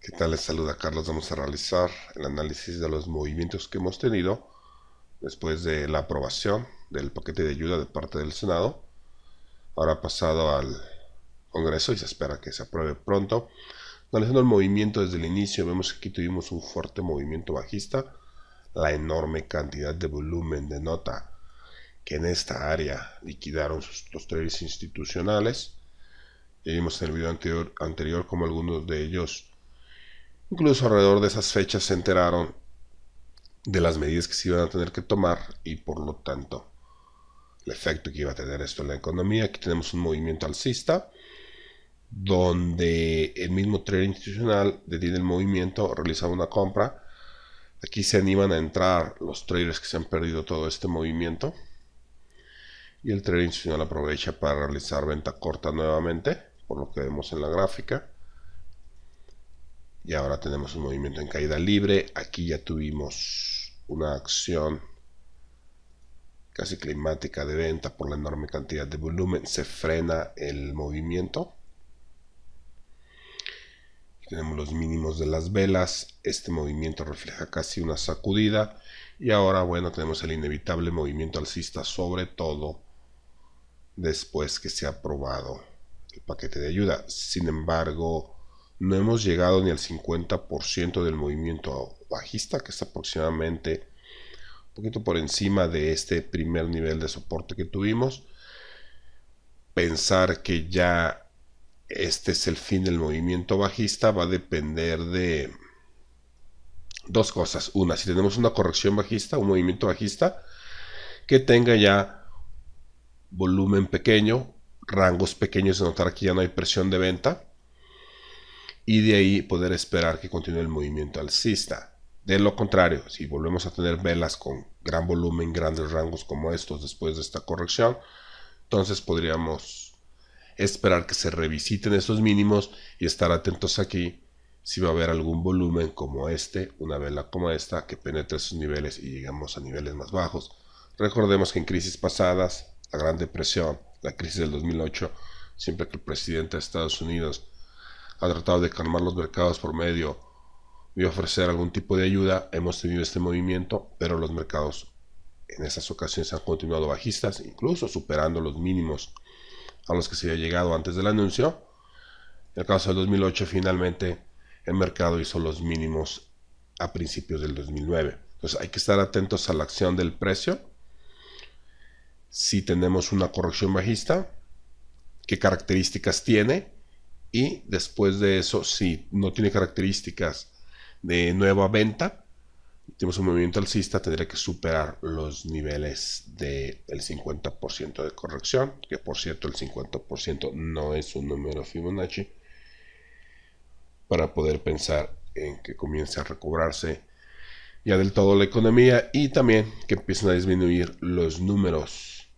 ¿Qué tal? Les saluda Carlos. Vamos a realizar el análisis de los movimientos que hemos tenido después de la aprobación del paquete de ayuda de parte del Senado. Ahora ha pasado al Congreso y se espera que se apruebe pronto. Analizando el movimiento desde el inicio, vemos que aquí tuvimos un fuerte movimiento bajista. La enorme cantidad de volumen denota que en esta área liquidaron los traders institucionales. Ya vimos en el video anterior como algunos de ellos, incluso alrededor de esas fechas, se enteraron de las medidas que se iban a tener que tomar y por lo tanto el efecto que iba a tener esto en la economía. Aquí tenemos un movimiento alcista donde el mismo trader institucional detiene el movimiento, realiza una compra. Aquí se animan a entrar los traders que se han perdido todo este movimiento y el trader institucional aprovecha para realizar venta corta nuevamente, por lo que vemos en la gráfica. Y ahora tenemos un movimiento en caída libre. Aquí ya tuvimos una acción casi climática de venta por la enorme cantidad de volumen. Se frena el movimiento. Tenemos los mínimos de las velas. Este movimiento refleja casi una sacudida. Y ahora, bueno, tenemos el inevitable movimiento alcista, sobre todo después que se ha aprobado el paquete de ayuda. Sin embargo, no hemos llegado ni al 50% del movimiento bajista, que es aproximadamente un poquito por encima de este primer nivel de soporte que tuvimos. Pensar que ya este es el fin del movimiento bajista va a depender de dos cosas. Una, si tenemos una corrección bajista, un movimiento bajista que tenga ya volumen pequeño, rangos pequeños, de notar que ya no hay presión de venta, y de ahí poder esperar que continúe el movimiento alcista. De lo contrario, si volvemos a tener velas con gran volumen, grandes rangos como estos después de esta corrección, entonces podríamos esperar que se revisiten estos mínimos y estar atentos aquí si va a haber algún volumen como este, una vela como esta, que penetre esos niveles y llegamos a niveles más bajos. Recordemos que en crisis pasadas, la Gran Depresión, la crisis del 2008, siempre que el presidente de Estados Unidos ha tratado de calmar los mercados por medio de ofrecer algún tipo de ayuda, hemos tenido este movimiento, pero los mercados en esas ocasiones han continuado bajistas, incluso superando los mínimos a los que se había llegado antes del anuncio. En el caso del 2008, finalmente el mercado hizo los mínimos a principios del 2009. Entonces hay que estar atentos a la acción del precio. Si tenemos una corrección bajista, qué características tiene, y después de eso, si no tiene características de nueva venta, tenemos un movimiento alcista, tendría que superar los niveles del 50% de corrección, que por cierto el 50% no es un número Fibonacci, para poder pensar en que comience a recobrarse ya del todo la economía y también que empiecen a disminuir los números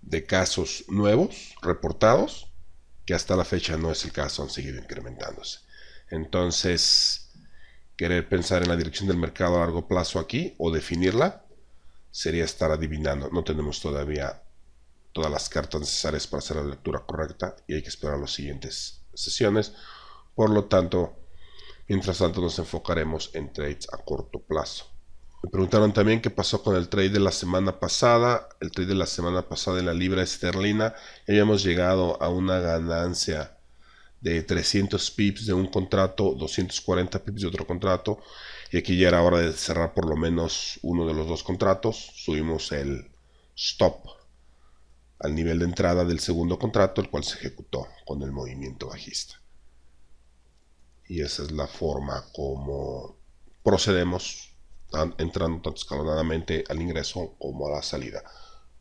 de casos nuevos reportados, que hasta la fecha no es el caso, han seguido incrementándose. Entonces, querer pensar en la dirección del mercado a largo plazo aquí o definirla sería estar adivinando. No tenemos todavía todas las cartas necesarias para hacer la lectura correcta y hay que esperar las siguientes sesiones. Por lo tanto, mientras tanto nos enfocaremos en trades a corto plazo. Me preguntaron también qué pasó con el trade de la semana pasada. El trade de la semana pasada en la libra esterlina, habíamos llegado a una ganancia de 300 pips de un contrato, 240 pips de otro contrato, y aquí ya era hora de cerrar por lo menos uno de los dos contratos. Subimos el stop al nivel de entrada del segundo contrato, el cual se ejecutó con el movimiento bajista. Y esa es la forma como procedemos, entrando tanto escalonadamente al ingreso como a la salida.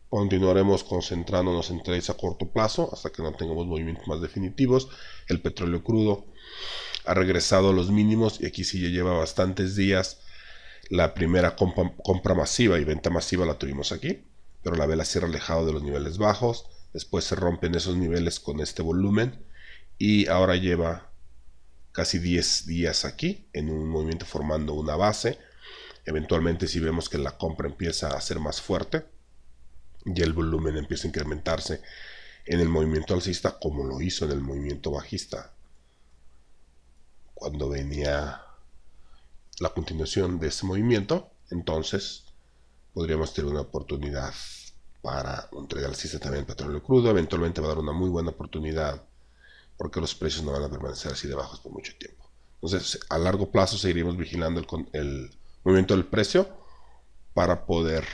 Continuaremos concentrándonos en trades a corto plazo hasta que no tengamos movimientos más definitivos. El petróleo crudo ha regresado a los mínimos y aquí sí ya lleva bastantes días. La primera compra masiva y venta masiva la tuvimos aquí, pero la vela cierra alejado de los niveles bajos. Después se rompen esos niveles con este volumen y ahora lleva casi 10 días aquí en un movimiento formando una base. Eventualmente, si vemos que la compra empieza a ser más fuerte, y el volumen empieza a incrementarse en el movimiento alcista como lo hizo en el movimiento bajista, cuando venía la continuación de ese movimiento, entonces podríamos tener una oportunidad para un trade alcista también en petróleo crudo. Eventualmente va a dar una muy buena oportunidad porque los precios no van a permanecer así de bajos por mucho tiempo. Entonces, a largo plazo seguiremos vigilando el movimiento del precio para poder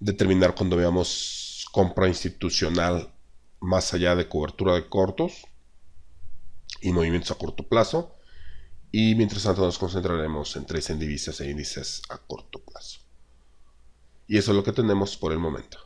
determinar cuando veamos compra institucional más allá de cobertura de cortos y movimientos a corto plazo. Y mientras tanto nos concentraremos en trades en divisas e índices a corto plazo. Y eso es lo que tenemos por el momento.